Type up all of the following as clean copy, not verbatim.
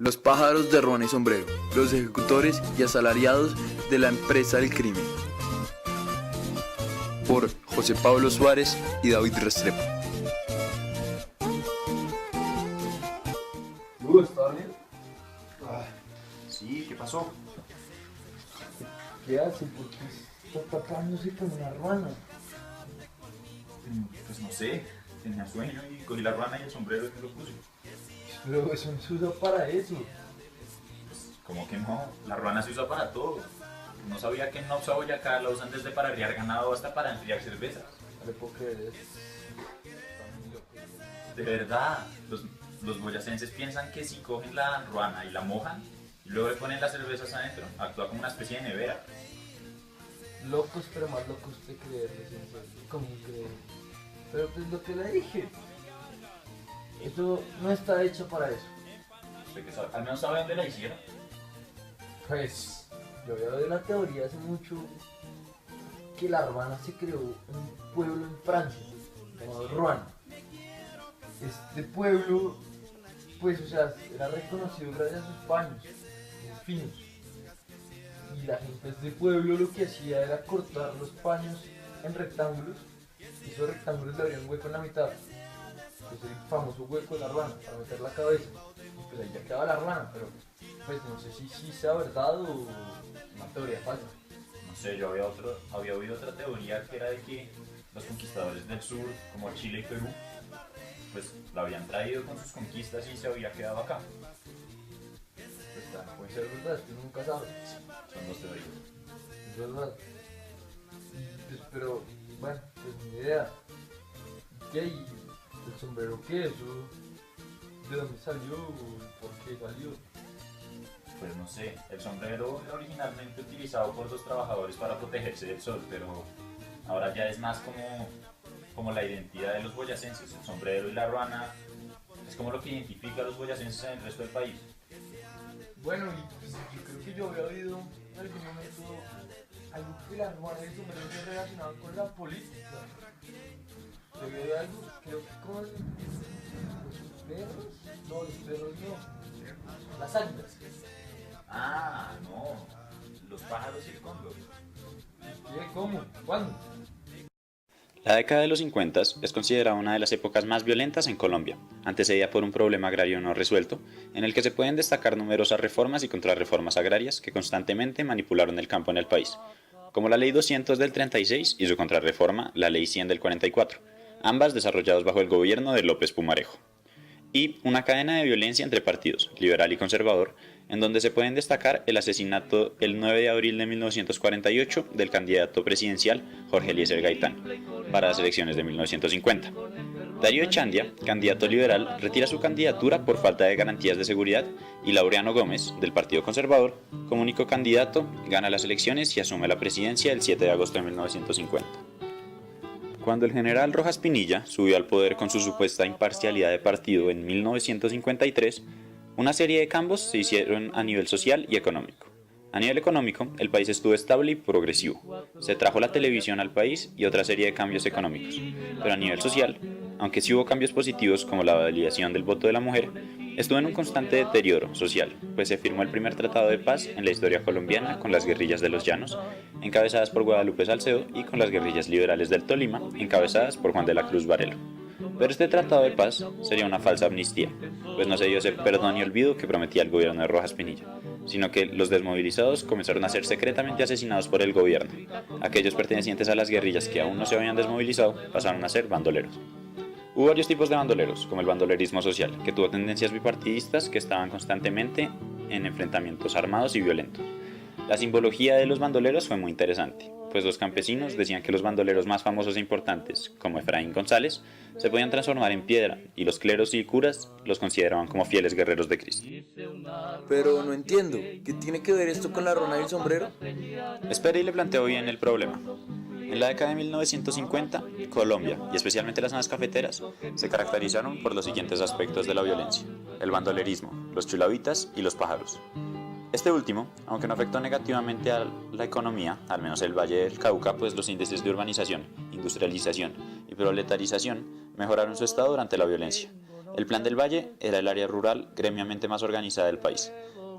Los pájaros de ruana y sombrero, los ejecutores y asalariados de la empresa del crimen. Por José Pablo Suárez y David Restrepo. ¿Está bien? Sí, ¿qué pasó? ¿Qué hace? ¿Por qué está tapándose con una ruana? Pues no sé, tenía sueño y cogí la ruana y el sombrero y me lo puse. Pero eso no se usa para eso. ¿Cómo que no? La ruana se usa para todo. No sabía que en Nopsa, Boyacá la usan desde para arriar ganado hasta para enfriar cervezas. No le puedo creer. De verdad, los boyacenses piensan que si cogen la ruana y la mojan y luego le ponen las cervezas adentro, actúa como una especie de nevera. Locos, pero más locos de creerles, en serio. ¿Cómo creer? Pero pues lo que le dije. Eso no está hecho para eso. ¿Usted qué sabe? Al menos sabe dónde la hicieron. Pues, yo había oído una teoría hace mucho que la ruana se creó en un pueblo en Francia, llamado Rouen. Este pueblo, pues, o sea, era reconocido gracias a sus paños, muy finos. Y la gente de este pueblo lo que hacía era cortar los paños en rectángulos, y esos rectángulos le abrían un hueco en la mitad. Pues el famoso hueco de la ruana, para meter la cabeza. Y pues ahí ya quedaba la ruana, pero pues no sé si sea verdad o una teoría falsa. No sé, yo había oído otra teoría que era de que los conquistadores del sur, como Chile y Perú, pues la habían traído con sus conquistas y se había quedado acá. Pues también puede ser verdad, es que uno nunca sabe. Son dos teorías. Es verdad. Pues, pero bueno, pues ni idea. ¿Qué hay? ¿El sombrero qué? ¿Eso? ¿De dónde salió? ¿Por qué salió? Pues no sé, el sombrero era originalmente utilizado por los trabajadores para protegerse del sol, pero ahora ya es más como la identidad de los boyacenses. El sombrero y la ruana es como lo que identifica a los boyacenses en el resto del país. Bueno, y pues, yo creo que yo había oído en algún momento algo que la ruana y el sombrero se relacionaban con la política. Yo había oído algo, creo que con los perros. No, los perros no. Las águilas. Ah, no, los pájaros y el cóndor. ¿Qué? ¿Cómo? ¿Cuándo? La década de los 50 es considerada una de las épocas más violentas en Colombia, antecedida por un problema agrario no resuelto, en el que se pueden destacar numerosas reformas y contrarreformas agrarias que constantemente manipularon el campo en el país, como la Ley 200 del 36 y su contrarreforma, la Ley 100 del 44, ambas desarrolladas bajo el gobierno de López Pumarejo. Y una cadena de violencia entre partidos, liberal y conservador, en donde se pueden destacar el asesinato el 9 de abril de 1948 del candidato presidencial Jorge Eliezer Gaitán para las elecciones de 1950. Darío Echandia, candidato liberal, retira su candidatura por falta de garantías de seguridad y Laureano Gómez, del Partido Conservador, como único candidato, gana las elecciones y asume la presidencia el 7 de agosto de 1950. Cuando el general Rojas Pinilla subió al poder con su supuesta imparcialidad de partido en 1953, una serie de cambios se hicieron a nivel social y económico. A nivel económico, el país estuvo estable y progresivo. Se trajo la televisión al país y otra serie de cambios económicos. Pero a nivel social, aunque sí hubo cambios positivos como la validación del voto de la mujer, estuvo en un constante deterioro social, pues se firmó el primer tratado de paz en la historia colombiana con las guerrillas de los Llanos, encabezadas por Guadalupe Salcedo, y con las guerrillas liberales del Tolima, encabezadas por Juan de la Cruz Varelo. Pero este tratado de paz sería una falsa amnistía, pues no se dio ese perdón y olvido que prometía el gobierno de Rojas Pinilla, sino que los desmovilizados comenzaron a ser secretamente asesinados por el gobierno. Aquellos pertenecientes a las guerrillas que aún no se habían desmovilizado pasaron a ser bandoleros. Hubo varios tipos de bandoleros, como el bandolerismo social, que tuvo tendencias bipartidistas que estaban constantemente en enfrentamientos armados y violentos. La simbología de los bandoleros fue muy interesante, pues los campesinos decían que los bandoleros más famosos e importantes, como Efraín González, se podían transformar en piedra, y los cleros y curas los consideraban como fieles guerreros de Cristo. Pero no entiendo, ¿qué tiene que ver esto con la ruana y el sombrero? Espere y le planteo bien el problema. En la década de 1950, Colombia, y especialmente las zonas cafeteras, se caracterizaron por los siguientes aspectos de la violencia: el bandolerismo, los chulavitas y los pájaros. Este último, aunque no afectó negativamente a la economía, al menos el Valle del Cauca, pues los índices de urbanización, industrialización y proletarización mejoraron su estado durante la violencia. El Plan del Valle era el área rural gremiamente más organizada del país,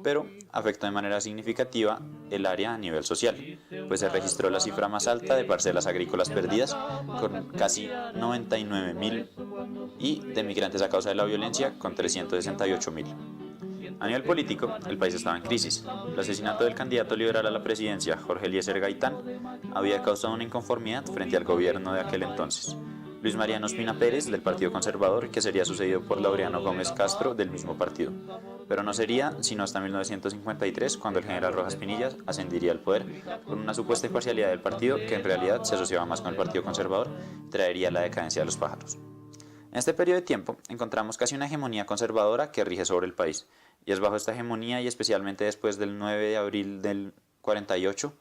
pero afectó de manera significativa el área a nivel social, pues se registró la cifra más alta de parcelas agrícolas perdidas, con casi 99.000, y de migrantes a causa de la violencia, con 368.000. A nivel político, el país estaba en crisis. El asesinato del candidato liberal a la presidencia, Jorge Eliezer Gaitán, había causado una inconformidad frente al gobierno de aquel entonces. Luis Mariano Ospina Pérez, del Partido Conservador, que sería sucedido por Laureano Gómez Castro, del mismo partido. Pero no sería sino hasta 1953 cuando el general Rojas Pinilla ascendería al poder con una supuesta imparcialidad del partido que en realidad se asociaba más con el Partido Conservador y traería la decadencia de los pájaros. En este periodo de tiempo encontramos casi una hegemonía conservadora que rige sobre el país, y es bajo esta hegemonía y especialmente después del 9 de abril del 48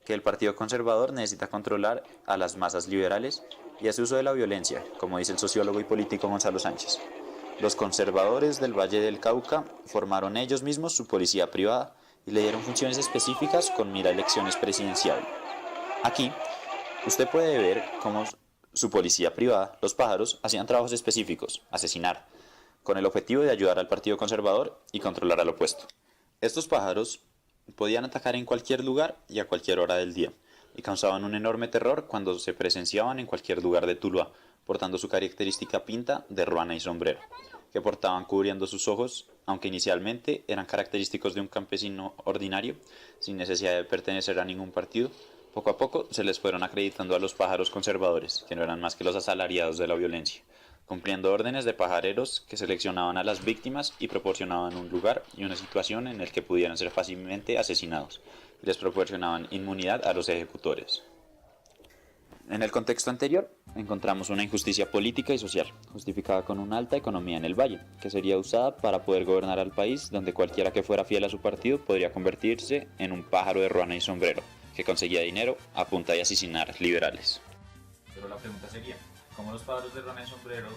que el Partido Conservador necesita controlar a las masas liberales y hace uso de la violencia, como dice el sociólogo y político Gonzalo Sánchez. Los conservadores del Valle del Cauca formaron ellos mismos su policía privada y le dieron funciones específicas con mira a elecciones presidenciales. Aquí, usted puede ver cómo su policía privada, los pájaros, hacían trabajos específicos, asesinar, con el objetivo de ayudar al Partido Conservador y controlar al opuesto. Estos pájaros podían atacar en cualquier lugar y a cualquier hora del día, y causaban un enorme terror cuando se presenciaban en cualquier lugar de Tuluá, portando su característica pinta de ruana y sombrero, que portaban cubriendo sus ojos, aunque inicialmente eran característicos de un campesino ordinario, sin necesidad de pertenecer a ningún partido. Poco a poco se les fueron acreditando a los pájaros conservadores, que no eran más que los asalariados de la violencia, cumpliendo órdenes de pajareros que seleccionaban a las víctimas y proporcionaban un lugar y una situación en el que pudieran ser fácilmente asesinados, y les proporcionaban inmunidad a los ejecutores. En el contexto anterior, encontramos una injusticia política y social, justificada con una alta economía en el valle, que sería usada para poder gobernar al país, donde cualquiera que fuera fiel a su partido podría convertirse en un pájaro de ruana y sombrero, que conseguía dinero a punta de asesinar liberales. Pero la pregunta sería, ¿cómo los pájaros de ruana y sombrero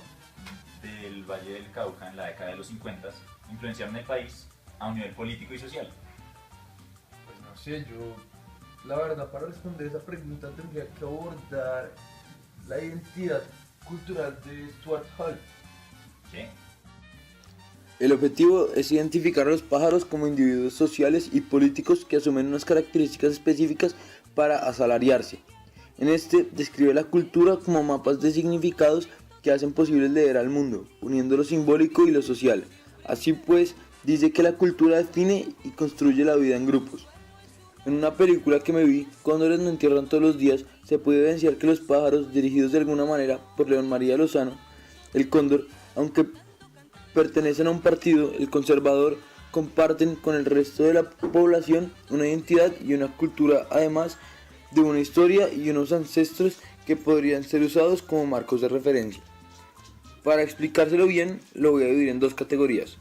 del Valle del Cauca en la década de los 50 influenciaron el país a un nivel político y social? Pues no sé, yo la verdad para responder esa pregunta tendría que abordar la identidad cultural de Stuart Hall. ¿Qué? El objetivo es identificar a los pájaros como individuos sociales y políticos que asumen unas características específicas para asalariarse. En este describe la cultura como mapas de significados que hacen posible leer al mundo, uniendo lo simbólico y lo social. Así pues, dice que la cultura define y construye la vida en grupos. En una película que me vi, Cóndores no entierran todos los días, se puede evidenciar que los pájaros, dirigidos de alguna manera por León María Lozano, el cóndor, aunque pertenecen a un partido, el conservador, comparten con el resto de la población una identidad y una cultura, además de una historia y unos ancestros que podrían ser usados como marcos de referencia. Para explicárselo bien, lo voy a dividir en dos categorías: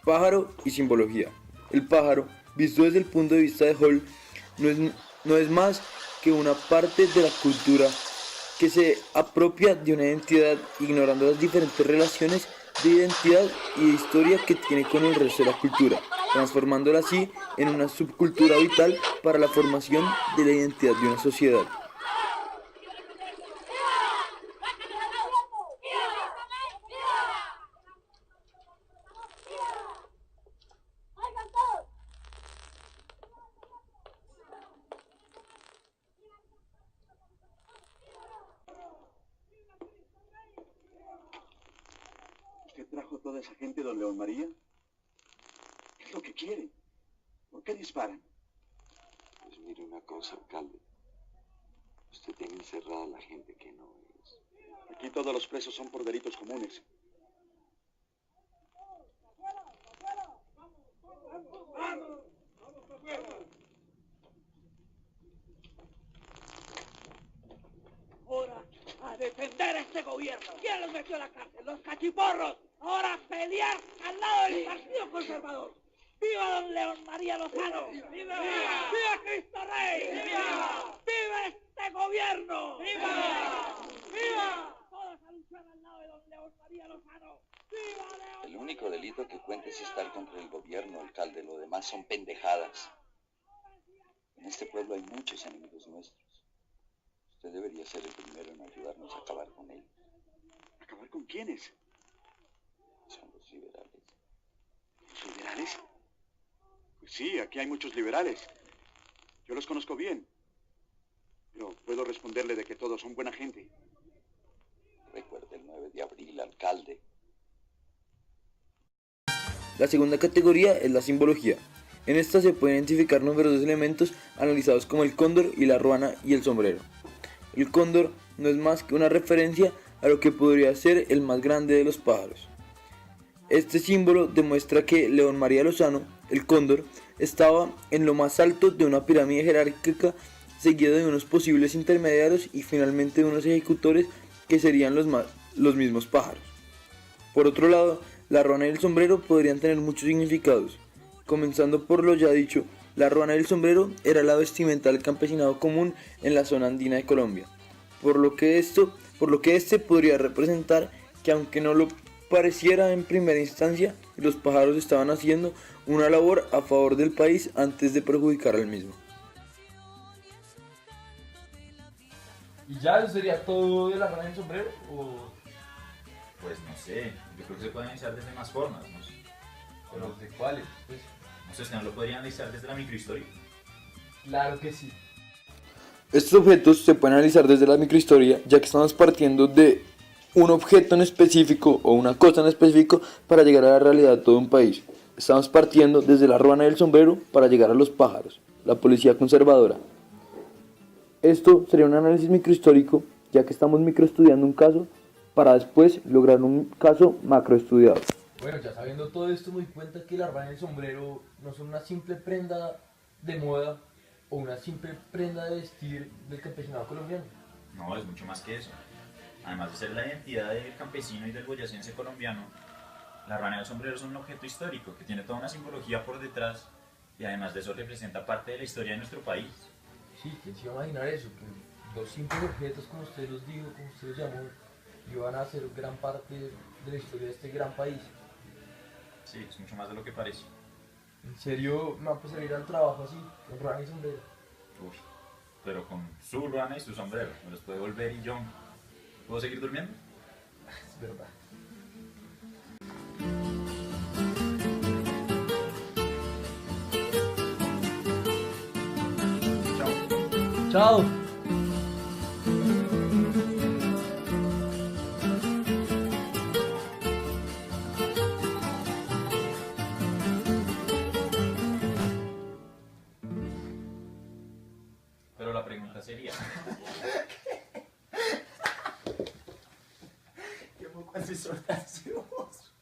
pájaro y simbología. El pájaro, visto desde el punto de vista de Hall, no es más que una parte de la cultura que se apropia de una identidad, ignorando las diferentes relaciones de identidad y de historia que tiene con el resto de la cultura, transformándola así en una subcultura vital para la formación de la identidad de una sociedad. ¿Usted trajo toda esa gente, don León María? ¿Qué es lo que quieren? ¿Por qué disparan? Pues mire una cosa, alcalde. Usted tiene encerrada a la gente que no es. Aquí todos los presos son por delitos comunes. Ahora a defender a este gobierno. ¿Quién los metió a la cárcel? ¡Los cachiporros! Ahora a pelear al lado del Partido Conservador. ¡Viva don León María Lozano! ¡Viva! ¡Viva Cristo Rey! ¡Viva! ¡Viva este gobierno! ¡Viva! ¡Viva! Todos a luchar al lado de don León María Lozano. ¡Viva León! El único delito que cuenta es estar contra el gobierno, alcalde. Lo demás son pendejadas. En este pueblo hay muchos enemigos nuestros. Usted debería ser el primero en ayudarnos a acabar con él. ¿Acabar con quiénes? Su liberales. ¿Los liberales? Pues sí, aquí hay muchos liberales. Yo los conozco bien. Pero puedo responderle de que todos son buena gente. Recuerde el 9 de abril, alcalde. La segunda categoría es la simbología. En esta se pueden identificar numerosos elementos analizados como el cóndor y la ruana y el sombrero. El cóndor no es más que una referencia a lo que podría ser el más grande de los pájaros. Este símbolo demuestra que León María Lozano, el cóndor, estaba en lo más alto de una pirámide jerárquica, seguido de unos posibles intermediarios y finalmente de unos ejecutores que serían los mismos pájaros. Por otro lado, la ruana y el sombrero podrían tener muchos significados. Comenzando por lo ya dicho, la ruana y el sombrero era la vestimenta del campesinado común en la zona andina de Colombia, por lo que este podría representar que, aunque no lo pareciera en primera instancia, los pájaros estaban haciendo una labor a favor del país antes de perjudicar al mismo. ¿Y ya eso sería todo de la rana y el sombrero? ¿O Pues no sé, yo creo que se puede analizar desde más formas, no sé. los de cuáles? Pues No sé, ¿no lo podrían analizar desde la microhistoria? claro que sí. Estos objetos se pueden analizar desde la microhistoria, ya que estamos partiendo de un objeto en específico o una cosa en específico para llegar a la realidad de todo un país. Estamos partiendo desde la ruana y el sombrero para llegar a los pájaros, la policía conservadora. Esto sería un análisis microhistórico, ya que estamos microestudiando un caso para después lograr un caso macroestudiado. Bueno, ya sabiendo todo esto me di cuenta que la rana y el sombrero no son una simple prenda de moda o una simple prenda de vestir del campesinado colombiano. No, es mucho más que eso. Además de ser la identidad del campesino y del boyacense colombiano, la rana y el sombrero son un objeto histórico que tiene toda una simbología por detrás y además de eso representa parte de la historia de nuestro país. Sí, ¿quién se iba a imaginar eso? Que dos simples objetos, como usted los dijo, como usted los llamó, iban a ser gran parte de la historia de este gran país. Sí, es mucho más de lo que parece. En serio, me va a empezar a ir al trabajo así, con rana y sombrero. Uy, pero con su rana y su sombrero. Me los puede volver y yo. ¿Puedo seguir durmiendo? Es verdad. Chao. ¡Chao! Pero la pregunta sería... ¿Qué poco hace soltar su voz?